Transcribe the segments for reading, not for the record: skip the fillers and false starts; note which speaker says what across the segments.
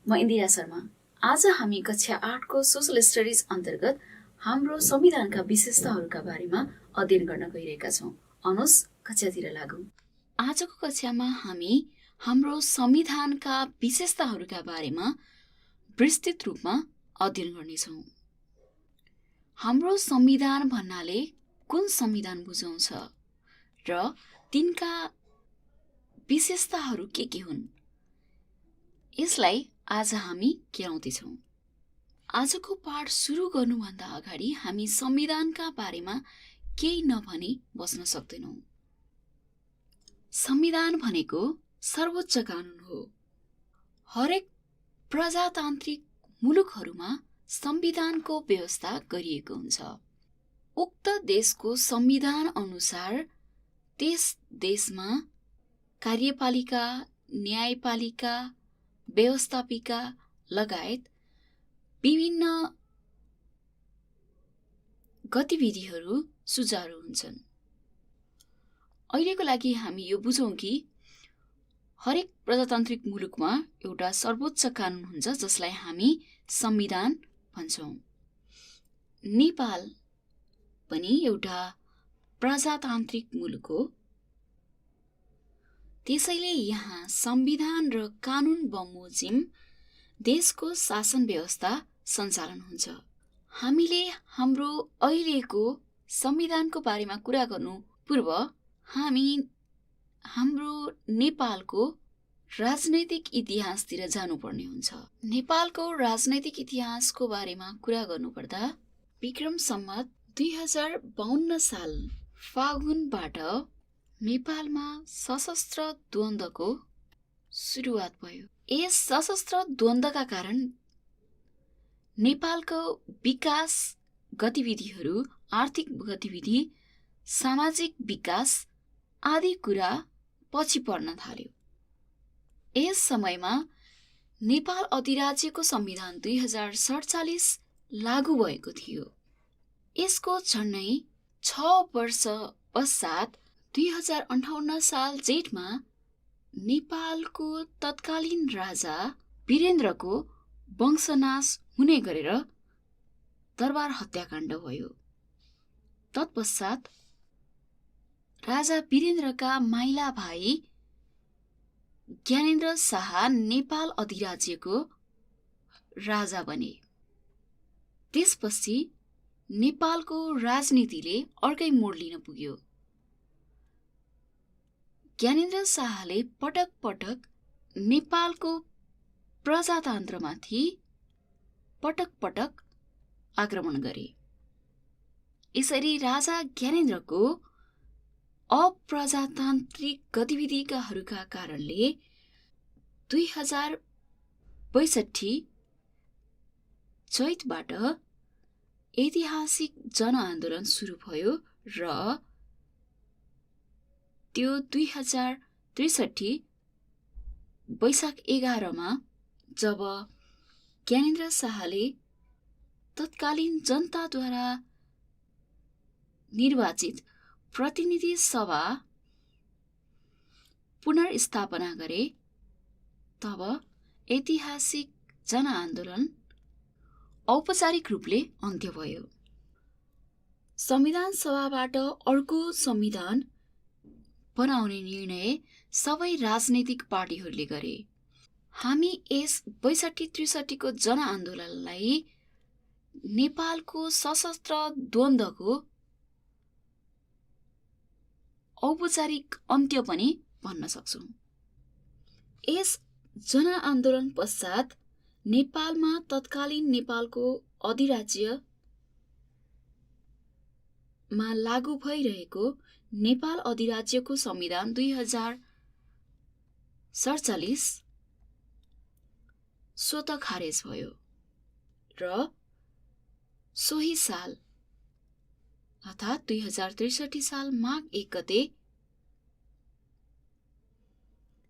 Speaker 1: म इन्दिरा शर्मा। आज हामी कक्षा 8 को सोशल स्टडिज अन्तर्गत हाम्रो संविधानका विशेषताहरूका बारेमा अध्ययन गर्न गइरहेका छौँ। आउनुहोस् कक्षातिर लागौँ। आजको कक्षामा हामी हाम्रो संविधानका विशेषताहरूका बारेमा विस्तृत रूपमा अध्ययन गर्नेछौँ। हाम्रो संविधान भन्नाले कुन संविधान बुझाउँछ र तिनका विशेषताहरू के हुन्, यसलाई आज हामी केलाउँदैछौँ। आजको पाठ सुरु गर्नुभन्दा अगाडि हामी संविधानका बारेमा केही नभनी बस्न सक्दैनौँ। संविधान भनेको सर्वोच्च कानुन हो। हरेक प्रजातान्त्रिक मुलुकहरूमा संविधानको व्यवस्था गरिएको हुन्छ। उक्त देशको संविधान अनुसार त्यस देशमा कार्यपालिका, न्यायपालिका, व्यवस्थापिका लगायत विभिन्न गतिविधिहरू सुचारू हुन्छन्। अहिलेको लागि हामी यो बुझौँ कि हरेक प्रजातान्त्रिक मुलुकमा एउटा सर्वोच्च कानुन हुन्छ जसलाई हामी संविधान भन्छौँ। नेपाल पनि एउटा प्रजातान्त्रिक मुलुक हो। त्यसैले यहाँ संविधान र कानुन बमोजिम देशको शासन व्यवस्था सञ्चालन हुन्छ। हामीले हाम्रो अहिलेको संविधानको बारेमा कुरा गर्नु पूर्व हामी हाम्रो नेपालको राजनैतिक इतिहासतिर जानुपर्ने हुन्छ। नेपालको राजनैतिक इतिहासको बारेमा कुरा गर्नुपर्दा विक्रम सम्वत 2052 साल फागुनबाट नेपालमा सशस्त्र द्वन्द्वको सुरुवात भयो। यस सशस्त्र द्वन्द्वका कारण नेपालको विकास गतिविधिहरू, आर्थिक गतिविधि, सामाजिक विकास आदि कुरा पछि पर्न थाल्यो। यस समयमा नेपाल अधिराज्यको संविधान 2047 लागू भएको थियो। यसको झन्डै 6 वर्ष पश्चात 2058 साल जेठमा नेपालको तत्कालीन राजा वीरेन्द्रको वंशनाश हुने गरेर दरबार हत्याकाण्ड भयो। तत्पश्चात राजा वीरेन्द्रका माइला भाइ ज्ञानेन्द्र शाह नेपाल अधिराज्यको राजा बने। त्यसपछि नेपालको राजनीतिले अर्कै मोड लिन पुग्यो। ज्ञानेन्द्र शाहले पटक पटक नेपालको प्रजातन्त्रमाथि पटक पटक आक्रमण गरे। यसरी राजा ज्ञानेन्द्रको अप्रजातान्त्रिक गतिविधिहरूका कारणले 2062 चैतबाट ऐतिहासिक जनआन्दोलन सुरु भयो र त्यो 2063 वैशाख 11मा जब ज्ञानेन्द्र शाहले तत्कालीन जनताद्वारा निर्वाचित प्रतिनिधि सभा पुनर्स्थापना गरे, तब ऐतिहासिक जनआन्दोलन औपचारिक रूपले अन्त्य भयो। संविधान सभाबाट अर्को संविधान बनाउने निर्णय सबै राजनैतिक पार्टीहरूले गरे। हामी यस 62-63 को जनआन्दोलनलाई नेपालको सशस्त्र द्वन्द्वको औपचारिक अन्त्य पनि भन्न सक्छौँ। यस जनआन्दोलन पश्चात नेपालमा तत्कालीन नेपालको अधिराज्यमा लागू भइरहेको नेपाल अधिराज्यको संविधान 2047 स्वत खारेज भयो र सोही साल अर्थात् 2063 साल माघ 1 गते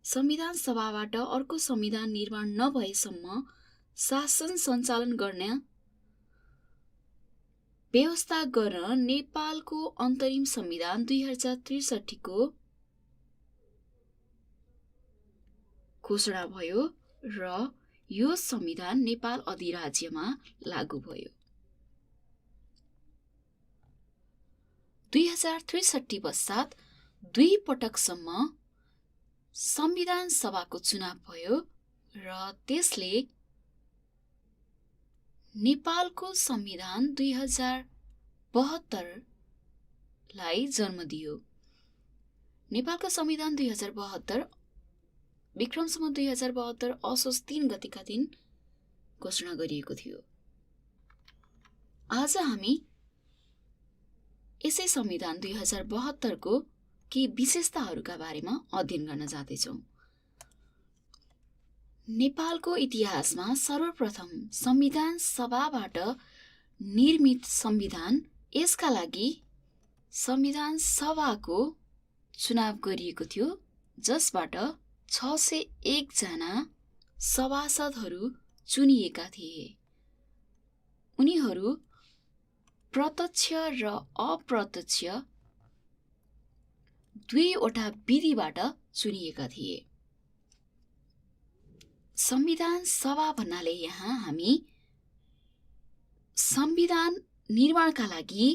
Speaker 1: संविधान सभाबाट अर्को संविधान निर्माण नभएसम्म शासन सञ्चालन गर्ने व्यवस्था गर्न नेपालको अन्तरिम संविधान 2063 को घोषणा भयो र यो संविधान नेपाल अधिराज्यमा लागू भयो। 2063 पश्चात 2 पटकसम्म संविधान सभाको चुनाव भयो र त्यसले नेपालको संविधान 2072 लाई जन्म दियो। नेपालको संविधान 2072 विक्रमसम्म 2072 असोज 3 गतेका दिन घोषणा गरिएको थियो। आज हामी यसै संविधान 2072 को केही विशेषताहरूका बारेमा अध्ययन गर्न जाँदैछौँ। नेपालको इतिहासमा सर्वप्रथम संविधान सभाबाट निर्मित संविधान, यसका लागि संविधान सभाको चुनाव गरिएको थियो, जसबाट 601 जना सभासदहरू चुनिएका थिए। उनीहरू प्रत्यक्ष र अप्रत्यक्ष दुईवटा विधिबाट चुनिएका थिए। संविधान सभा भन्नाले यहाँ हामी संविधान निर्माणका लागि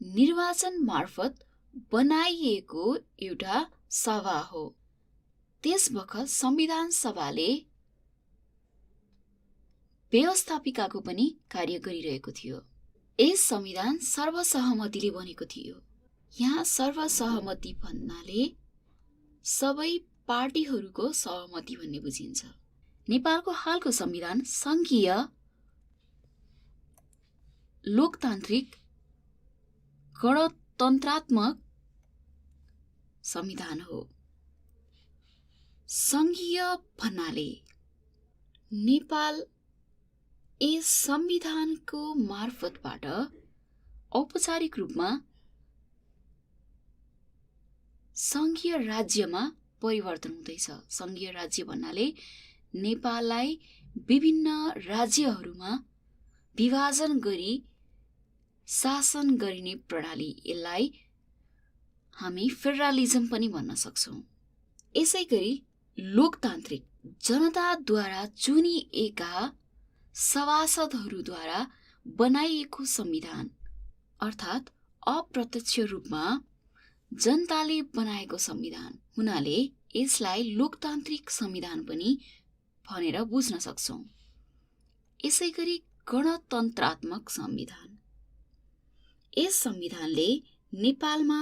Speaker 1: निर्वाचन मार्फत बनाइएको एउटा सभा हो। त्यसबखत संविधान सभाले व्यवस्थापिकाको पनि कार्य गरिरहेको थियो। यस संविधान सर्वसहमतिले बनेको थियो। यहाँ सर्वसहमति भन्नाले सबै पार्टीहरूको सहमति भन्ने बुझिन्छ। नेपालको हालको संविधान संघीय लोकतान्त्रिक गणतन्त्रात्मक संविधान हो। संघीय भन्नाले नेपाल यस संविधानको मार्फतबाट औपचारिक रूपमा संघीय राज्यमा परिवर्तन हुँदैछ। संघीय राज्य भन्नाले नेपाललाई विभिन्न राज्यहरूमा विभाजन गरी शासन गरिने प्रणाली, यसलाई हामी फेडरलिजम पनि भन्न सक्छौँ। यसैगरी लोकतान्त्रिक जनताद्वारा चुनिएका सभासदहरूद्वारा बनाइएको संविधान, अर्थात् अप्रत्यक्ष रूपमा जनताले बनाएको संविधान हुनाले यसलाई लोकतान्त्रिक संविधान पनि भनेर बुझ्न सक्छौँ। यसैगरी गणतन्त्रात्मक संविधान, यस संविधानले नेपालमा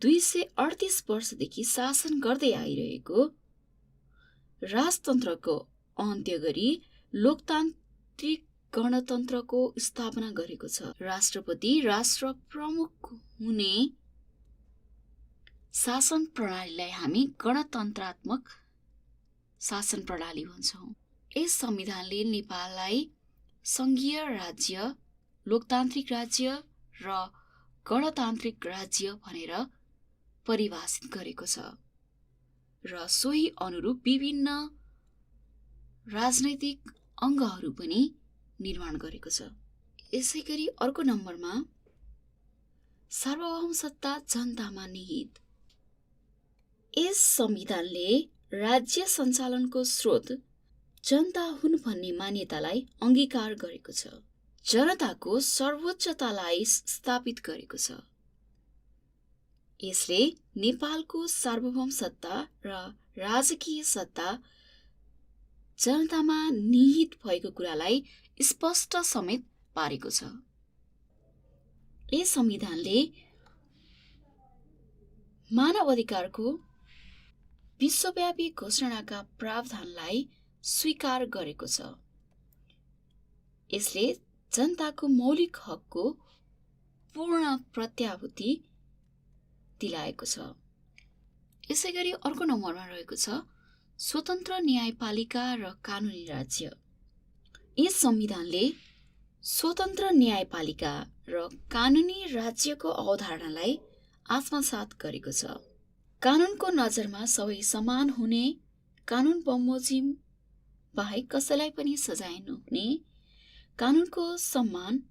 Speaker 1: 238 वर्षदेखि शासन गर्दै आइरहेको राजतन्त्रको अन्त्य गरी लोकतान्त्रिक गणतन्त्रको स्थापना गरेको छ। राष्ट्रपति राष्ट्र प्रमुख हुने शासन प्रणालीलाई हामी गणतन्त्रात्मक शासन प्रणाली भन्छौँ। यस संविधानले नेपाललाई संघीय राज्य, लोकतान्त्रिक राज्य र गणतान्त्रिक राज्य भनेर परिभाषित गरेको छ र सोही अनुरूप विभिन्न राजनैतिक अङ्गहरू पनि निर्माण गरेको छ। यसैगरी अर्को नम्बरमा सार्वभौम सत्ता जनतामा निहित। यस संविधानले राज्य सञ्चालनको स्रोत जनता हुन् भन्ने मान्यतालाई अङ्गीकार गरेको छ। जनताको सर्वोच्चतालाई स्थापित गरेको छ। यसले नेपालको सार्वभौम सत्ता र राजकीय सत्ता जनतामा निहित भएको कुरालाई स्पष्ट समेत पारेको छ। यस संविधानले मानव अधिकारको विश्वव्यापी घोषणाका प्रावधानलाई स्वीकार गरेको छ। यसले जनताको मौलिक हकको पूर्ण प्रत्याभूति दिलाएको छ। यसैगरी अर्को नम्बरमा रहेको छ स्वतन्त्र न्यायपालिका र कानुनी राज्य। यस संविधानले स्वतन्त्र न्यायपालिका र कानुनी राज्यको अवधारणालाई आत्मसात गरेको छ। कानुनको नजरमा सबै समान हुने, कानुन बमोजिम बाहेक कसैलाई पनि सजाय नहुने, कानुनको सम्मान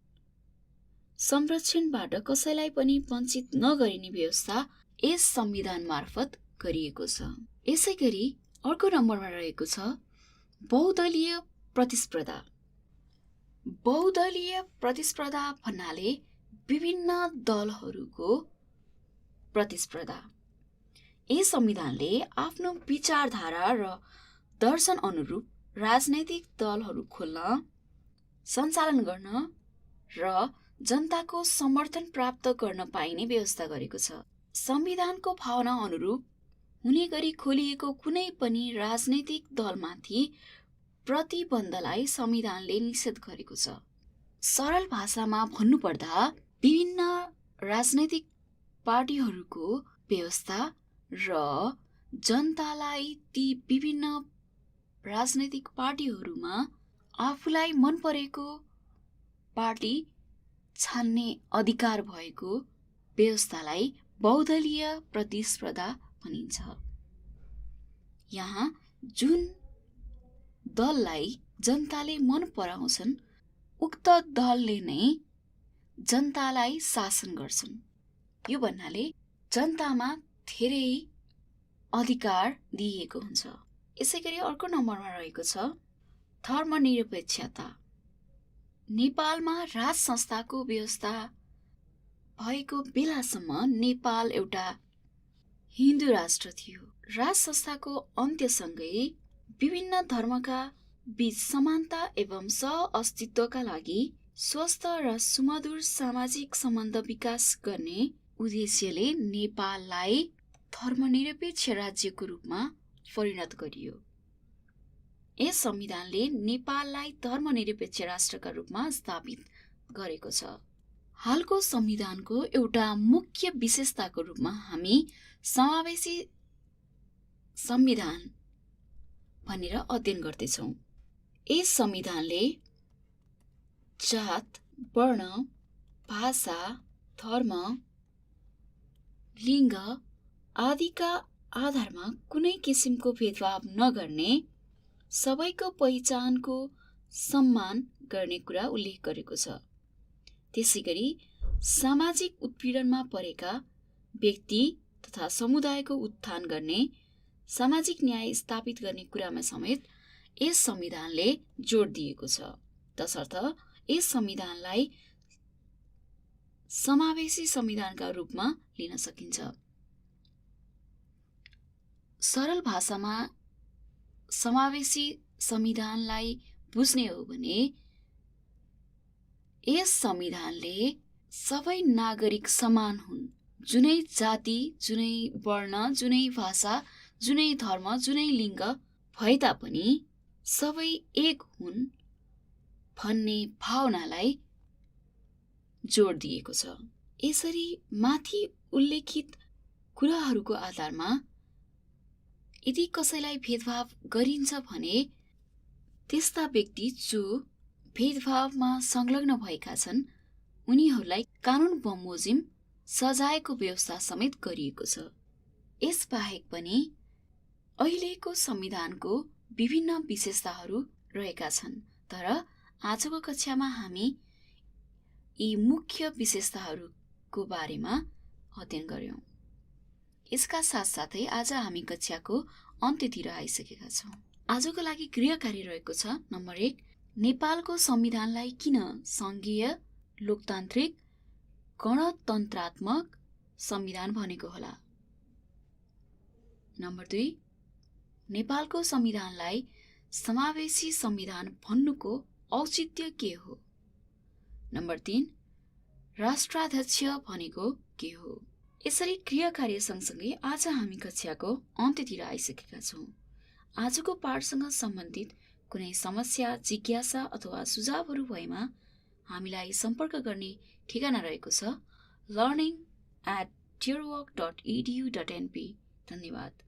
Speaker 1: संरक्षणबाट कसैलाई पनि वञ्चित नगरिने व्यवस्था यस संविधान मार्फत गरिएको छ। यसैगरी अर्को नम्बरमा रहेको छ बहुदलीय प्रतिस्पर्धा। बहुदलीय प्रतिस्पर्धा भन्नाले विभिन्न दलहरूको प्रतिस्पर्धा। यस संविधानले आफ्नो विचारधारा र दर्शन अनुरूप राजनैतिक दलहरू खोल्न, सञ्चालन गर्न र जनताको समर्थन प्राप्त गर्न पाइने व्यवस्था गरेको छ। संविधानको भावना अनुरूप हुने गरी खोलिएको कुनै पनि राजनैतिक दलमाथि प्रतिबन्धलाई संविधानले निषेध गरेको छ। सरल भाषामा भन्नुपर्दा विभिन्न राजनैतिक पार्टीहरूको व्यवस्था र जनतालाई ती विभिन्न राजनैतिक पार्टीहरूमा आफूलाई मन परेको पार्टी छान्ने अधिकार भएको व्यवस्थालाई बहुदलीय प्रतिस्पर्धा भनिन्छ। यहाँ जुन दललाई जनताले मन पराउँछन् उक्त दलले नै जनतालाई शासन गर्छन्। यो भन्नाले जनतामा धेरै अधिकार दिइएको हुन्छ। यसैगरी अर्को नम्बरमा रहेको छ धर्मनिरपेक्षता। नेपालमा राज संस्थाको व्यवस्था भएको बेलासम्म नेपाल एउटा हिन्दू राष्ट्र थियो। राज संस्थाको अन्त्यसँगै विभिन्न धर्मका बीच समानता एवं सह-अस्तित्वका लागि स्वस्थ र सुमधुर सामाजिक सम्बन्ध विकास गर्ने उद्देश्यले नेपाललाई धर्मनिरपेक्ष राज्यको रूपमा परिणत गरियो। यस संविधानले नेपाललाई धर्मनिरपेक्ष राष्ट्रका रूपमा स्थापित गरेको छ। हालको संविधानको एउटा मुख्य विशेषताको रूपमा हामी समावेशी संविधान भनेर अध्ययन गर्दैछौँ। यस संविधानले जात, वर्ण, भाषा, धर्म, लिङ्ग आदिका आधारमा कुनै किसिमको भेदभाव नगर्ने, सबैको पहिचानको सम्मान गर्ने कुरा उल्लेख गरेको छ। त्यसैगरी सामाजिक उत्पीडनमा परेका व्यक्ति तथा समुदायको उत्थान गर्ने, सामाजिक न्याय स्थापित गर्ने कुरामा समेत यस संविधानले जोड दिएको छ। तसर्थ यस संविधानलाई समावेशी संविधानका रूपमा लिन सकिन्छ। सरल भाषामा समावेशी संविधानलाई बुझ्ने हो भने यस संविधानले सबै नागरिक समान हुन्। जुनै जाति, जुनै वर्ण, जुनै भाषा, जुनै धर्म, जुनै लिङ्ग भए तापनि सबै एक हुन् भन्ने भावनालाई जोड दिएको छ। यसरी माथि उल्लेखित कुराहरूको आधारमा यदि कसैलाई भेदभाव गरिन्छ भने त्यस्ता व्यक्ति जो भेदभावमा संलग्न भएका छन् उनीहरूलाई कानुन बमोजिम सजायको व्यवस्था समेत गरिएको छ। यसबाहेक पनि अहिलेको संविधानको विभिन्न विशेषताहरू रहेका छन्, तर आजको कक्षामा हामी यी मुख्य विशेषताहरूको बारेमा अध्ययन गर्यौं। यसका साथसाथै आज हामी कक्षाको अन्त्यतिर आइसकेका छौँ। आजको लागि गृहकार्य रहेको छ। नम्बर 1, नेपालको संविधानलाई किन सङ्घीय, लोकतान्त्रिक, गणतन्त्रात्मक संविधान भनेको होला? नम्बर 2, नेपालको संविधानलाई समावेशी संविधान भन्नुको औचित्य के हो? नम्बर 3, राष्ट्राध्यक्ष भनेको के हो? यसरी क्रियाकार्य सँगसँगै आज हामी कक्षाको अन्त्यतिर आइसकेका छौँ। आजको पाठसँग सम्बन्धित कुनै समस्या, जिज्ञासा अथवा सुझावहरू भएमा हामीलाई सम्पर्क गर्ने ठेगाना रहेको छ learning@turework.edu.np। धन्यवाद।